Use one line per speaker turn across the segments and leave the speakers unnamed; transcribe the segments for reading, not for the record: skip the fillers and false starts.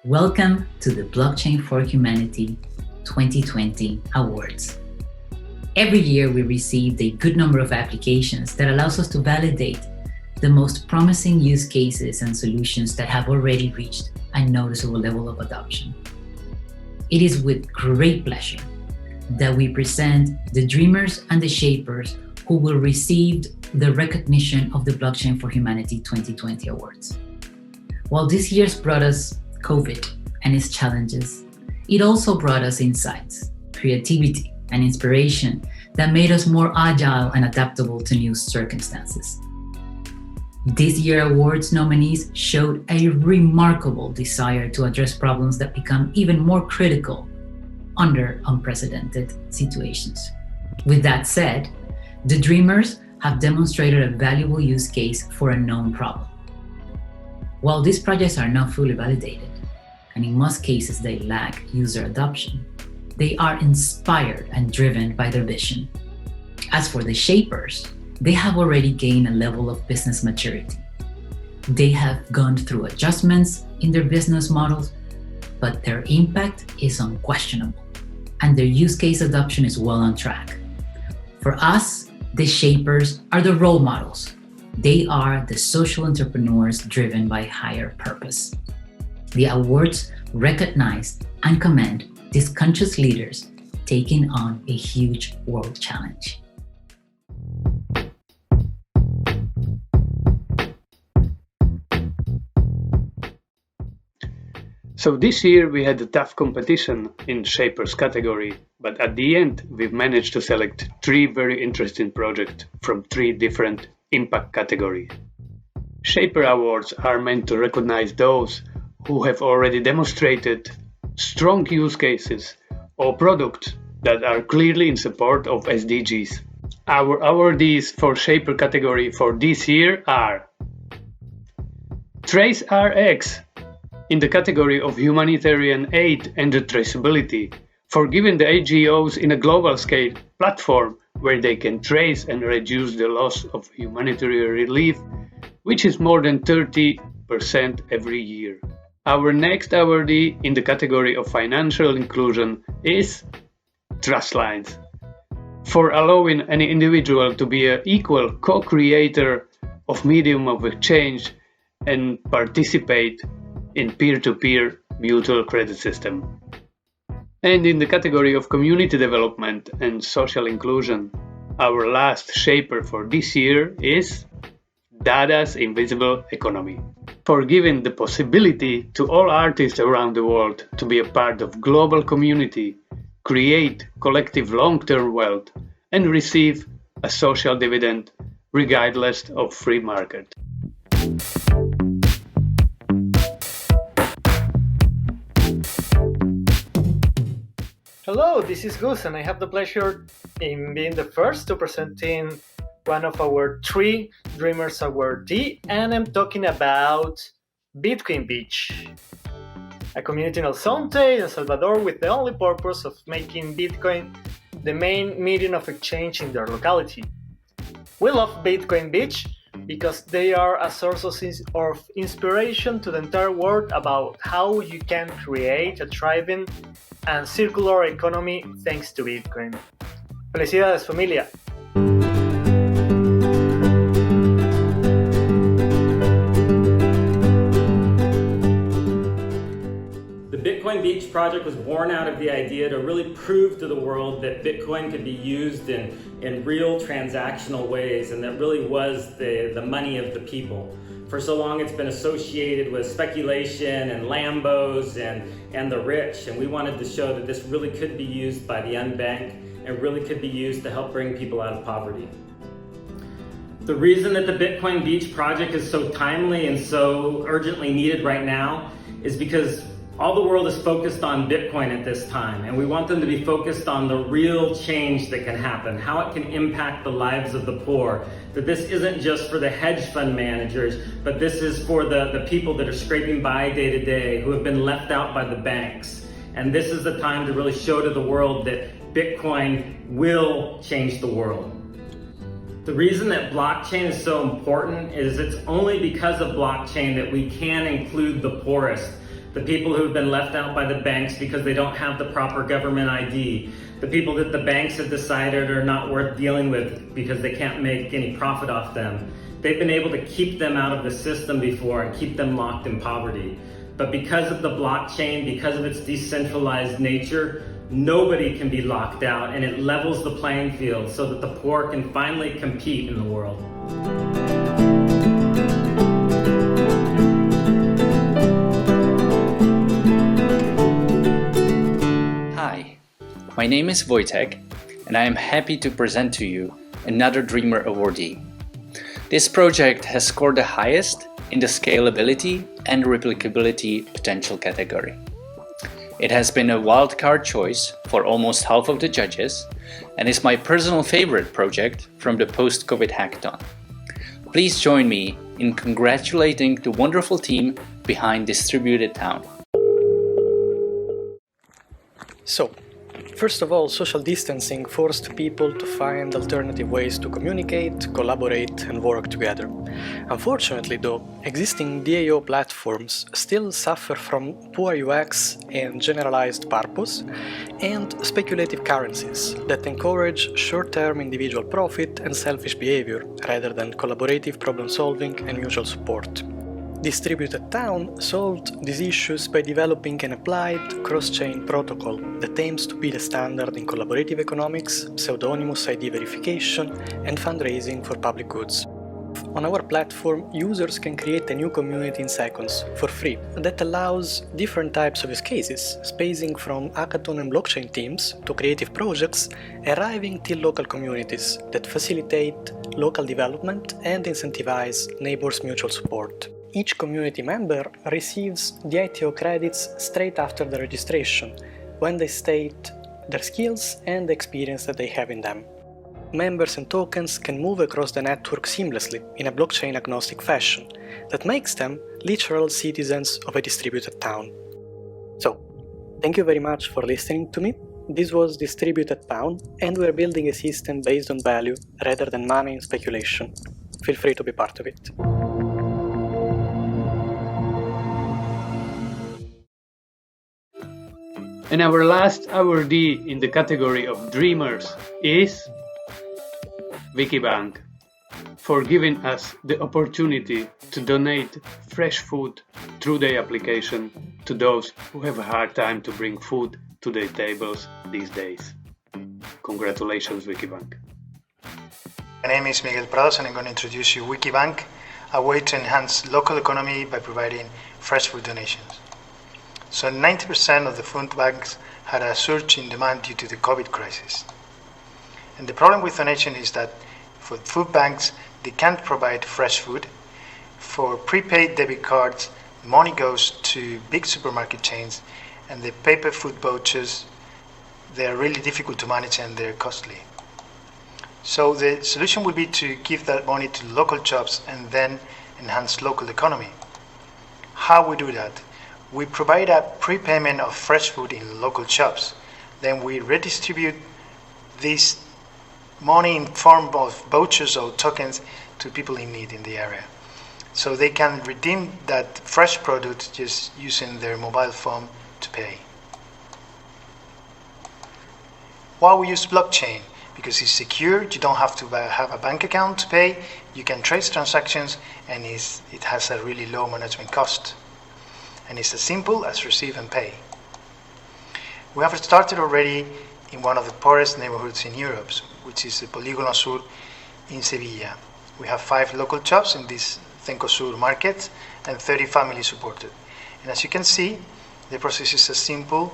Welcome to the Blockchain for Humanity 2020 Awards. Every year we received a good number of applications that allows us to validate the most promising use cases and solutions that have already reached a noticeable level of adoption. It is with great pleasure that we present the dreamers and the shapers who will receive the recognition of the Blockchain for Humanity 2020 Awards. While this year's brought us COVID and its challenges, it also brought us insights, creativity, and inspiration that made us more agile and adaptable to new circumstances. This year's awards nominees showed a remarkable desire to address problems that become even more critical under unprecedented situations. With that said, the dreamers have demonstrated a valuable use case for a known problem. While these projects are not fully validated, and in most cases they lack user adoption, they are inspired and driven by their vision. As for the shapers, they have already gained a level of business maturity. They have gone through adjustments in their business models, but their impact is unquestionable, and their use case adoption is well on track. For us, the shapers are the role models. They are the social entrepreneurs driven by higher purpose. The awards recognize and commend these conscious leaders taking on a huge world challenge.
So this year we had a tough competition in Shapers category, but at the end we've managed to select 3 very interesting projects from 3 different impact categories. Shaper Awards are meant to recognize those who have already demonstrated strong use cases or products that are clearly in support of SDGs. Our awardees for Shaper category for this year are TraceRx in the category of humanitarian aid and traceability for giving the NGOs in a global scale platform where they can trace and reduce the loss of humanitarian relief, which is more than 30% every year. Our next awardee in the category of financial inclusion is Trustlines for allowing any individual to be an equal co-creator of medium of exchange and participate in peer-to-peer mutual credit system. And in the category of community development and social inclusion, our last shaper for this year is Dada's Invisible Economy, for giving the possibility to all artists around the world to be a part of global community, create collective long-term wealth, and receive a social dividend regardless of free market.
Hello, this is Gus, and I have the pleasure in being the first to presenting one of our 3 Dreamers awardee, and I'm talking about Bitcoin Beach, a community in El Zonte, El Salvador, with the only purpose of making Bitcoin the main medium of exchange in their locality. We love Bitcoin Beach because they are a source of inspiration to the entire world about how you can create a thriving and circular economy thanks to Bitcoin. Felicidades, familia!
The Bitcoin Beach project was born out of the idea to really prove to the world that Bitcoin could be used in real transactional ways, and that really was the money of the people. For so long it's been associated with speculation and Lambos and the rich, and we wanted to show that this really could be used by the unbanked and really could be used to help bring people out of poverty. The reason that the Bitcoin Beach project is so timely and so urgently needed right now is because all the world is focused on Bitcoin at this time, and we want them to be focused on the real change that can happen, how it can impact the lives of the poor, that this isn't just for the hedge fund managers, but this is for the people that are scraping by day to day, who have been left out by the banks. And this is the time to really show to the world that Bitcoin will change the world. The reason that blockchain is so important is it's only because of blockchain that we can include the poorest the people who've been left out by the banks because they don't have the proper government ID, the people that the banks have decided are not worth dealing with because they can't make any profit off them. They've been able to keep them out of the system before and keep them locked in poverty. But because of the blockchain, because of its decentralized nature, nobody can be locked out, and it levels the playing field so that the poor can finally compete in the world.
Hi, my name is Wojtek, and I am happy to present to you another Dreamer awardee. This project has scored the highest in the scalability and replicability potential category. It has been a wildcard choice for almost half of the judges and is my personal favorite project from the post-COVID hackathon. Please join me in congratulating the wonderful team behind Distributed Town.
So, first of all, social distancing forced people to find alternative ways to communicate, collaborate, and work together. Unfortunately, though, existing DAO platforms still suffer from poor UX and generalized purpose, and speculative currencies that encourage short-term individual profit and selfish behavior rather than collaborative problem-solving and mutual support. Distributed Town solved these issues by developing an applied cross-chain protocol that aims to be the standard in collaborative economics, pseudonymous ID verification, and fundraising for public goods. On our platform, users can create a new community in seconds, for free, that allows different types of use cases, spacing from hackathon and blockchain teams to creative projects, arriving till local communities that facilitate local development and incentivize neighbors' mutual support. Each community member receives the ITO credits straight after the registration, when they state their skills and the experience that they have in them. Members and tokens can move across the network seamlessly in a blockchain-agnostic fashion that makes them literal citizens of a distributed town. So, thank you very much for listening to me. This was Distributed Town, and we're building a system based on value rather than money and speculation. Feel free to be part of it.
And our last awardee in the category of Dreamers is Wikibank, for giving us the opportunity to donate fresh food through their application to those who have a hard time to bring food to their tables these days. Congratulations, Wikibank.
My name is Miguel Prados, and I'm going to introduce you Wikibank, a way to enhance local economy by providing fresh food donations. So 90% of the food banks had a surge in demand due to the COVID crisis. And the problem with donation is that for food banks, they can't provide fresh food. For prepaid debit cards, money goes to big supermarket chains, and the paper food vouchers, they're really difficult to manage and they're costly. So the solution would be to give that money to local shops and then enhance local economy. How we do that? We provide a prepayment of fresh food in local shops. Then we redistribute this money in form of vouchers or tokens to people in need in the area. So they can redeem that fresh product just using their mobile phone to pay. Why we use blockchain? Because it's secure, you don't have to have a bank account to pay, you can trace transactions, and it has a really low management cost. And it's as simple as receive and pay. We have started already in one of the poorest neighborhoods in Europe, which is the Polígono Sur in Sevilla. We have 5 local shops in this Cenco Sur market and 30 family supported. And as you can see, the process is as simple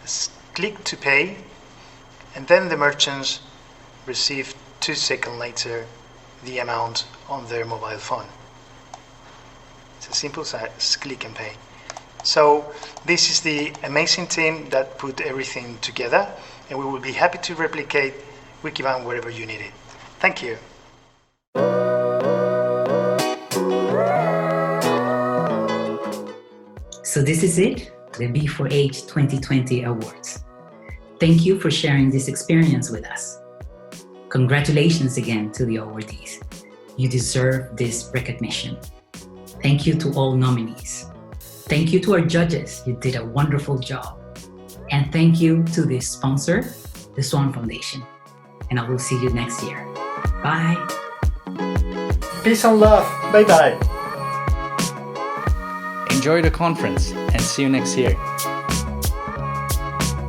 as click to pay, and then the merchants receive 2 seconds later the amount on their mobile phone. It's as simple as click and pay. So this is the amazing team that put everything together, and we will be happy to replicate Wikibank wherever you need it. Thank you.
So this is it, the b4H 2020 Awards. Thank you for sharing this experience with us. Congratulations again to the awardees. You deserve this recognition. Thank you to all nominees. Thank you to our judges. You did a wonderful job. And thank you to the sponsor, the Swan Foundation. And I will see you next year. Bye.
Peace and love. Bye-bye.
Enjoy the conference and see you next year.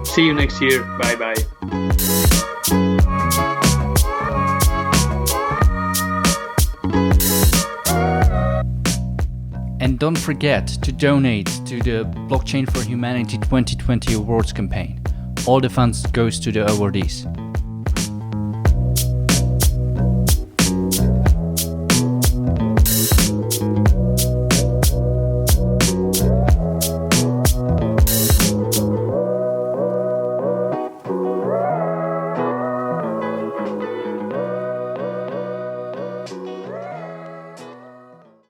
See you next year. Bye-bye.
And don't forget to donate to the Blockchain for Humanity 2020 Awards campaign. All the funds goes to the awardees.